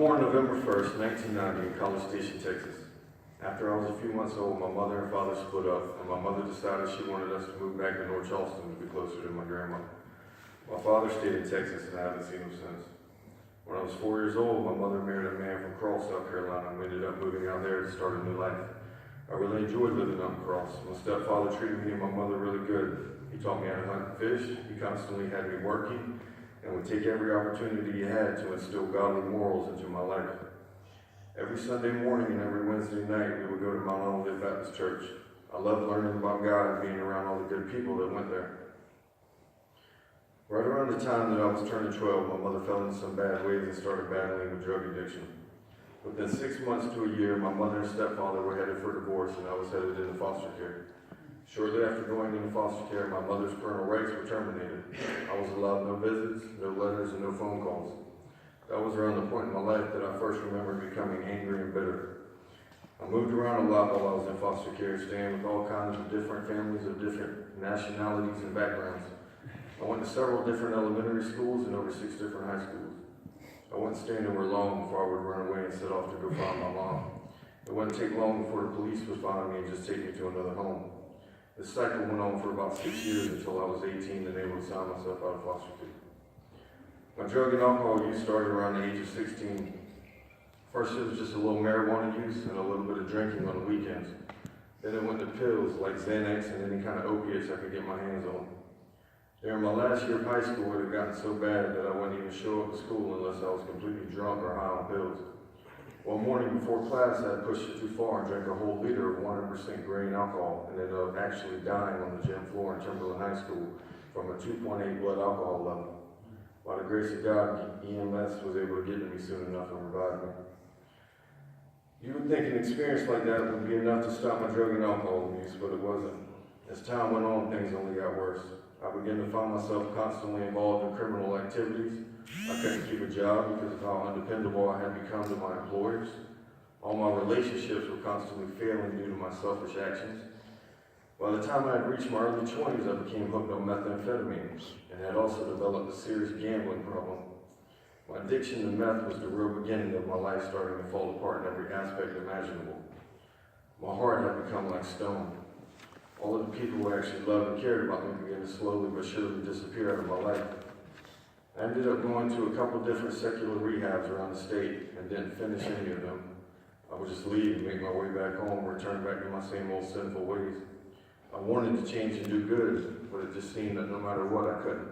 born November 1st, 1990 in College Station, Texas. After I was a few months old, my mother and father split up, and my mother decided she wanted us to move back to North Charleston to be closer to my grandma. My father stayed in Texas, and I haven't seen him since. When I was 4 years old, my mother married a man from Cross, South Carolina, and we ended up moving out there to start a new life. I really enjoyed living up in Cross. My stepfather treated me and my mother really good. He taught me how to hunt and fish. He constantly had me working, and would take every opportunity he had to instill godly morals into my life. Every Sunday morning and every Wednesday night, we would go to Mount Olive Baptist Church. I loved learning about God and being around all the good people that went there. Right around the time that I was turning 12, my mother fell into some bad ways and started battling with drug addiction. Within 6 months to a year, my mother and stepfather were headed for divorce, and I was headed into foster care. Shortly after going into foster care, my mother's parental rights were terminated. I was allowed no visits, no letters, and no phone calls. That was around the point in my life that I first remember becoming angry and bitter. I moved around a lot while I was in foster care, staying with all kinds of different families of different nationalities and backgrounds. I went to several different elementary schools and over 6 different high schools. I wouldn't stay anywhere long before I would run away and set off to go find my mom. It wouldn't take long before the police would find me and just take me to another home. This cycle went on for about 6 years until I was 18 and able to sign myself out of foster care. My drug and alcohol use started around the age of 16. First it was just a little marijuana use and a little bit of drinking on the weekends. Then it went to pills like Xanax and any kind of opiates I could get my hands on. During my last year of high school, it had gotten so bad that I wouldn't even show up to school unless I was completely drunk or high on pills. One morning before class, I had pushed it too far and drank a whole liter of 100% grain alcohol and ended up actually dying on the gym floor in Timberland High School from a 2.8 blood alcohol level. By the grace of God, EMS was able to get to me soon enough and revive me. You would think an experience like that would be enough to stop my drug and alcohol use, but it wasn't. As time went on, things only got worse. I began to find myself constantly involved in criminal activities. I couldn't keep a job because of how undependable I had become to my employers. All my relationships were constantly failing due to my selfish actions. By the time I had reached my early 20s, I became hooked on methamphetamine and had also developed a serious gambling problem. My addiction to meth was the real beginning of my life starting to fall apart in every aspect imaginable. My heart had become like stone. All of the people who actually loved and cared about me began to slowly but surely disappear out of my life. I ended up going to a couple different secular rehabs around the state and didn't finish any of them. I would just leave and make my way back home, return back to my same old sinful ways. I wanted to change and do good, but it just seemed that no matter what, I couldn't.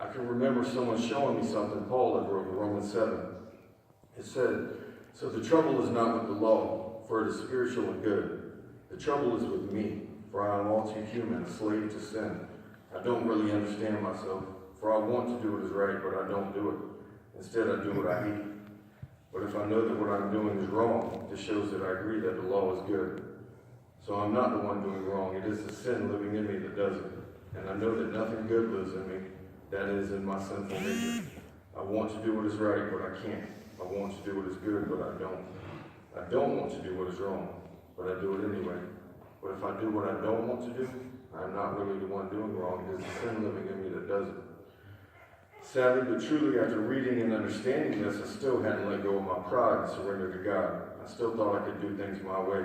I can remember someone showing me something Paul had wrote in Romans 7. It said, "So the trouble is not with the law, for it is spiritual and good. The trouble is with me, for I am all too human, a slave to sin. I don't really understand myself, for I want to do what is right, but I don't do it. Instead, I do what I hate. But if I know that what I'm doing is wrong, this shows that I agree that the law is good. So I'm not the one doing wrong. It is the sin living in me that does it. And I know that nothing good lives in me, that is in my sinful nature. I want to do what is right, but I can't. I want to do what is good, but I don't. I don't want to do what is wrong, but I do it anyway. But if I do what I don't want to do, I am not really the one doing wrong. It is the sin living in me that does it." Sadly but truly, after reading and understanding this, I still hadn't let go of my pride and surrendered to God. I still thought I could do things my way.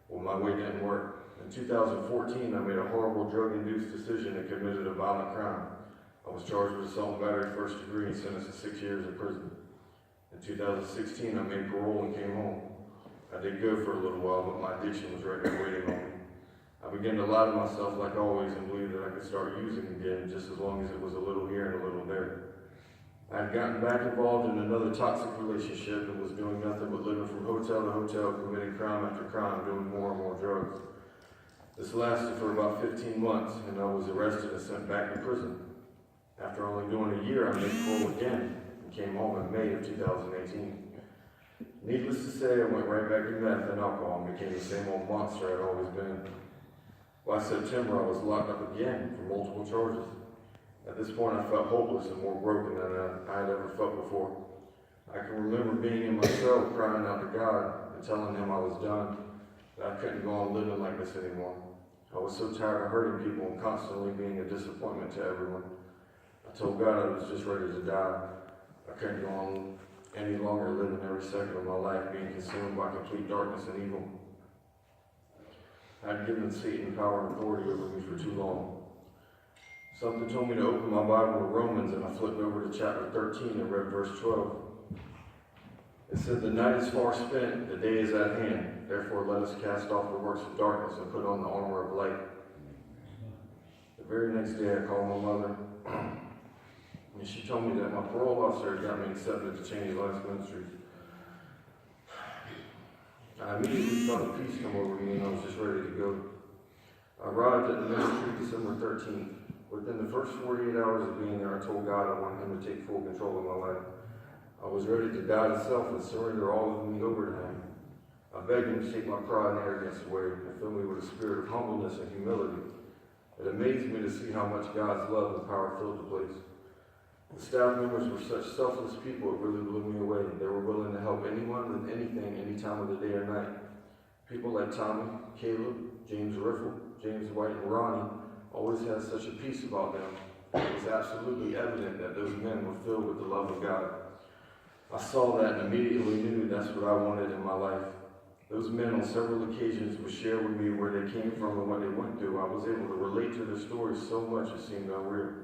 Well, my way didn't work. In 2014, I made a horrible drug-induced decision and committed a violent crime. I was charged with assault and battery first degree and sentenced to 6 years in prison. In 2016, I made parole and came home. I did good for a little while, but my addiction was right there waiting on me. I began to lie to myself like always and believe that I could start using again just as long as it was a little here and a little there. I had gotten back involved in another toxic relationship and was doing nothing but living from hotel to hotel, committing crime after crime, doing more and more drugs. This lasted for about 15 months, and I was arrested and sent back to prison. After only doing a year, I made parole again and came home in May of 2018. Needless to say, I went right back to meth and alcohol and became the same old monster I'd always been. By September, I was locked up again for multiple charges. At this point, I felt hopeless and more broken than I had ever felt before. I can remember being in my cell crying out to God and telling him I was done, that I couldn't go on living like this anymore. I was so tired of hurting people and constantly being a disappointment to everyone. I told God I was just ready to die. I couldn't go on any longer living every second of my life being consumed by complete darkness and evil. I'd given Satan power and authority over me for too long. Something told me to open my Bible to Romans, and I flipped over to chapter 13 and read verse 12. It said, "The night is far spent, the day is at hand. Therefore let us cast off the works of darkness and put on the armor of light." The very next day I called my mother, and she told me that my parole officer had got me accepted to Change Lives Ministries. I immediately felt a peace come over me, and I was just ready to go. I arrived at the ministry December 13th. Within the first 48 hours of being there, I told God I wanted Him to take full control of my life. I was ready to die to self and surrender all of me over to Him. I begged Him to take my pride and arrogance away and fill me with a spirit of humbleness and humility. It amazed me to see how much God's love and power filled the place. The staff members were such selfless people, it really blew me away. They were willing to help anyone with anything, any time of the day or night. People like Tommy, Caleb, James Riffle, James White, and Ronnie always had such a peace about them. It was absolutely evident that those men were filled with the love of God. I saw that and immediately knew that's what I wanted in my life. Those men on several occasions would share with me where they came from and what they went through. I was able to relate to their stories so much it seemed unreal.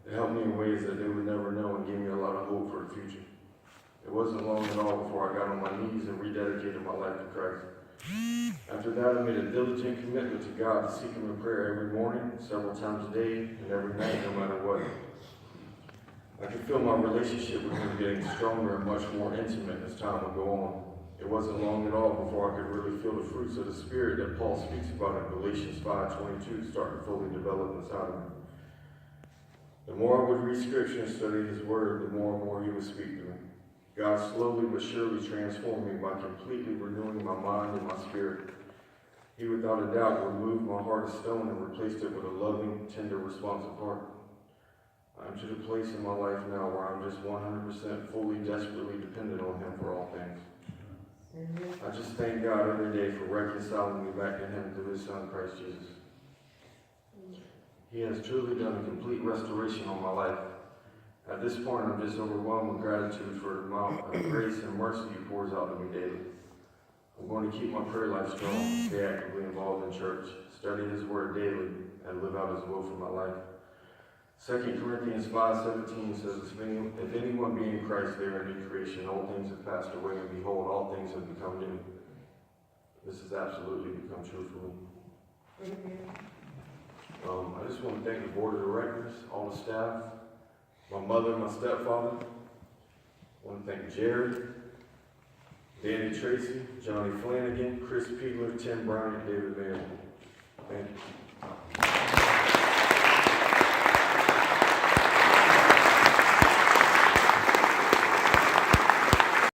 It helped me in ways that they would never know and gave me a lot of hope for the future. It wasn't long at all before I got on my knees and rededicated my life to Christ. After that, I made a diligent commitment to God to seek Him in prayer every morning, several times a day, and every night, no matter what. I could feel my relationship with Him getting stronger and much more intimate as time would go on. It wasn't long at all before I could really feel the fruits of the Spirit that Paul speaks about in Galatians 5:22 start to fully develop inside of me. The more I would read Scripture and study His Word, the more and more He would speak to me. God slowly but surely transformed me by completely renewing my mind and my spirit. He, without a doubt, removed my heart of stone and replaced it with a loving, tender, responsive heart. I'm to the place in my life now where I'm just 100% fully, desperately dependent on Him for all things. I just thank God every day for reconciling me back to Him through His Son, Christ Jesus. He has truly done a complete restoration on my life. At this point, I'm just overwhelmed with gratitude for the amount of grace and mercy He pours out to me daily. I'm going to keep my prayer life strong, stay actively involved in church, study His Word daily, and live out His will for my life. 2 Corinthians 5:17 says, if anyone be in Christ, they are a new creation. All things have passed away, and behold, all things have become new. This has absolutely become true for me. I just want to thank the board of directors, all the staff, my mother, my stepfather. I want to thank Jerry, Danny Tracy, Johnny Flanagan, Chris Peeler, Tim Bryant, David Van. Thank you.